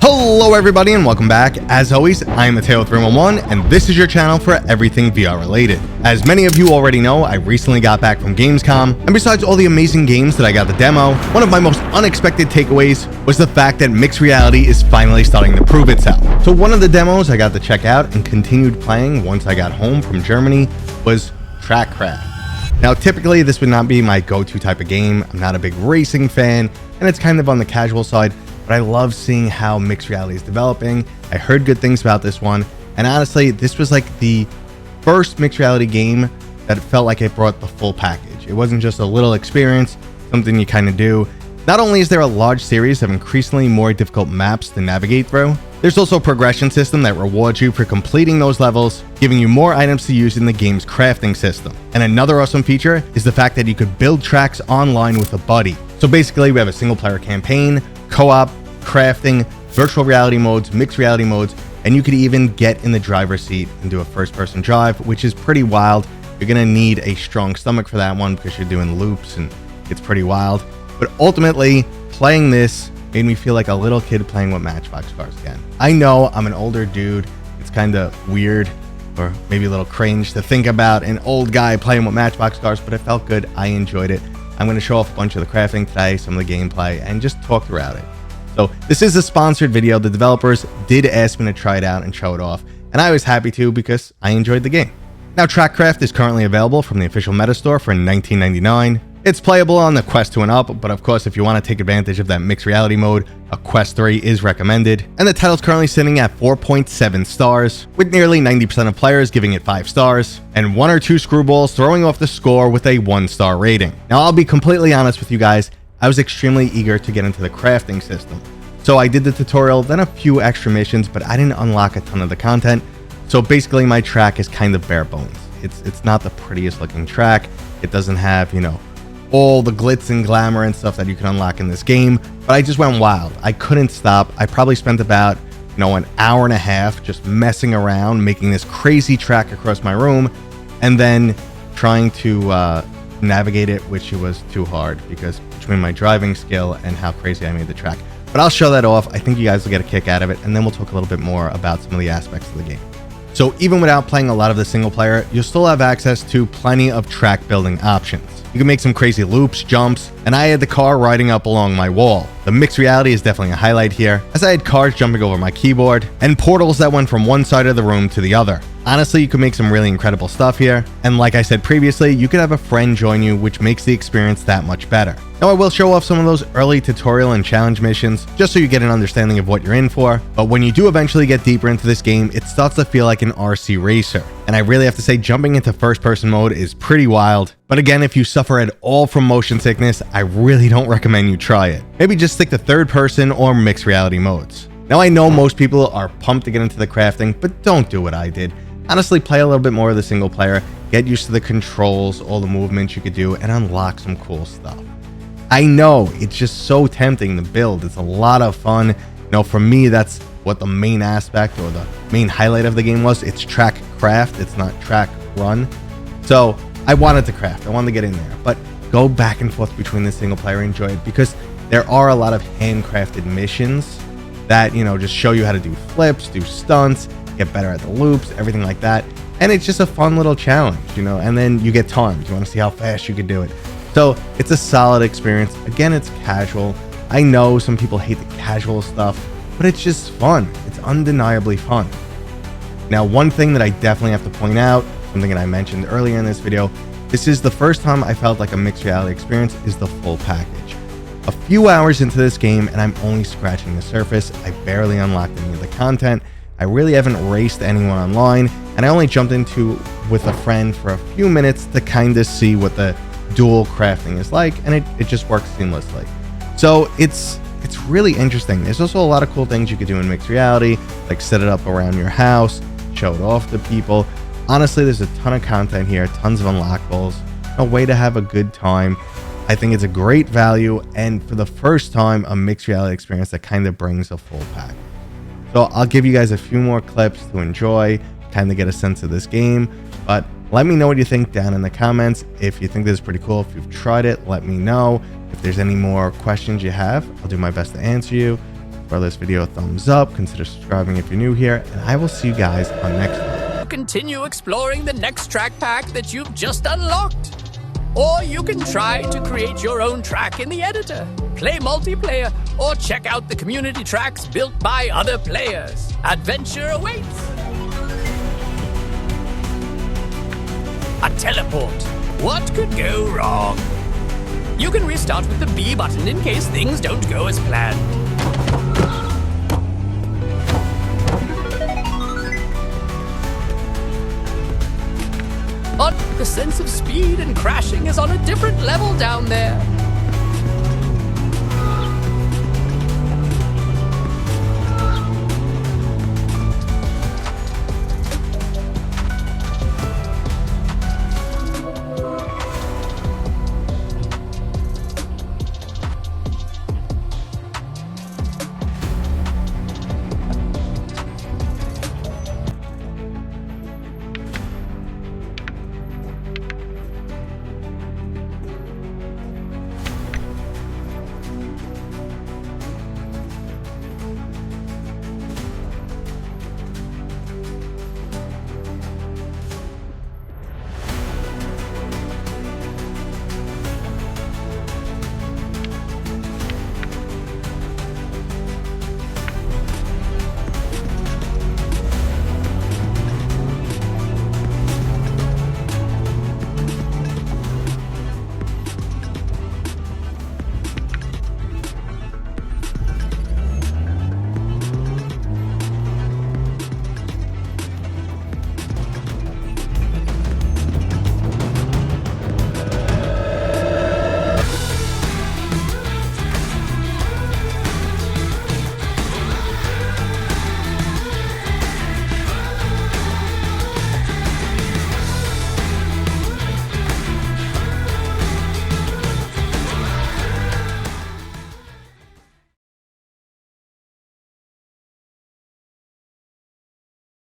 Hello everybody and welcome back. As always, I am Mateo311 and this is your channel for everything VR related. As many of you already know, I recently got back from Gamescom, and besides all the amazing games that I got to demo, one of my most unexpected takeaways was the fact that mixed reality is finally starting to prove itself. So one of the demos I got to check out and continued playing once I got home from Germany was Trackcraft. Now typically this would not be my go-to type of game. I'm not a big racing fan and it's kind of on the casual side, but I love seeing how mixed reality is developing. I heard good things about this one, and honestly, this was like the first mixed reality game that felt like it brought the full package. It wasn't just a little experience, something you kind of do. Not only is there a large series of increasingly more difficult maps to navigate through, there's also a progression system that rewards you for completing those levels, giving you more items to use in the game's crafting system. And another awesome feature is the fact that you could build tracks online with a buddy. So basically, we have a single player campaign, co-op, crafting, virtual reality modes, mixed reality modes, and you could even get in the driver's seat and do a first-person drive, which is pretty wild. You're gonna need a strong stomach for that one because you're doing loops and it's pretty wild. But ultimately, playing this made me feel like a little kid playing with Matchbox cars again. I know I'm an older dude. It's kind of weird or maybe a little cringe to think about an old guy playing with Matchbox cars, but it felt good. I enjoyed it. I'm going to show off a bunch of the crafting today, some of the gameplay, and just talk throughout it. So this is a sponsored video. The developers did ask me to try it out and show it off, and I was happy to because I enjoyed the game. Now, Trackcraft is currently available from the official Metastore for $19.99. It's playable on the Quest 2 and up, but of course, if you want to take advantage of that mixed reality mode, a Quest 3 is recommended. And the title's currently sitting at 4.7 stars, with nearly 90% of players giving it 5 stars, and 1 or 2 screwballs throwing off the score with a 1-star rating. Now, I'll be completely honest with you guys, I was extremely eager to get into the crafting system. So I did the tutorial, then a few extra missions, but I didn't unlock a ton of the content. So basically my track is kind of bare bones. It's not the prettiest looking track. It doesn't have, all the glitz and glamour and stuff that you can unlock in this game, but I just went wild. I couldn't stop. I probably spent about, an hour and a half just messing around, making this crazy track across my room, and then trying to navigate it, which was too hard because between my driving skill and how crazy I made the track. But I'll show that off. I think you guys will get a kick out of it, and then we'll talk a little bit more about some of the aspects of the game. So even without playing a lot of the single player, you'll still have access to plenty of track building options. You can make some crazy loops, jumps, and I had the car riding up along my wall. The mixed reality is definitely a highlight here, as I had cars jumping over my keyboard, and portals that went from one side of the room to the other. Honestly, you can make some really incredible stuff here, and like I said previously, you could have a friend join you, which makes the experience that much better. Now, I will show off some of those early tutorial and challenge missions, just so you get an understanding of what you're in for, but when you do eventually get deeper into this game, it starts to feel like an RC racer. And I really have to say, jumping into first-person mode is pretty wild, but again, if you suffer at all from motion sickness, I really don't recommend you try it. Maybe just stick to third-person or mixed reality modes. Now, I know most people are pumped to get into the crafting, but don't do what I did. Honestly, play a little bit more of the single player, get used to the controls, all the movements you could do, and unlock some cool stuff. I know, it's just so tempting to build. It's a lot of fun. For me, that's what the main aspect or the main highlight of the game was. It's track craft, it's not track run. So I wanted to craft, I wanted to get in there, but go back and forth between the single player and enjoy it, because there are a lot of handcrafted missions that, just show you how to do flips, do stunts, get better at the loops, everything like that. And it's just a fun little challenge, and then you get timed. You want to see how fast you can do it. So it's a solid experience. Again, it's casual. I know some people hate the casual stuff, but it's just fun. It's undeniably fun. Now, one thing that I definitely have to point out, something that I mentioned earlier in this video, this is the first time I felt like a mixed reality experience is the full package. A few hours into this game and I'm only scratching the surface. I barely unlocked any of the content. I really haven't raced anyone online, and I only jumped into with a friend for a few minutes to kind of see what the dual crafting is like, and it just works seamlessly. So it's really interesting. There's also a lot of cool things you could do in mixed reality, like set it up around your house, show it off to people. Honestly, there's a ton of content here, tons of unlockables, a way to have a good time. I think it's a great value, and for the first time, a mixed reality experience that kind of brings a full pack. So I'll give you guys a few more clips to enjoy, kind of get a sense of this game, but let me know what you think down in the comments. If you think this is pretty cool, if you've tried it, let me know. If there's any more questions you have, I'll do my best to answer you. throw this video a thumbs up, consider subscribing if you're new here, and I will see you guys on next time. Continue exploring the next track pack that you've just unlocked. Or you can try to create your own track in the editor, play multiplayer, or check out the community tracks built by other players. Adventure awaits! A teleport. What could go wrong? You can restart with the B button in case things don't go as planned. But the sense of speed and crashing is on a different level down there.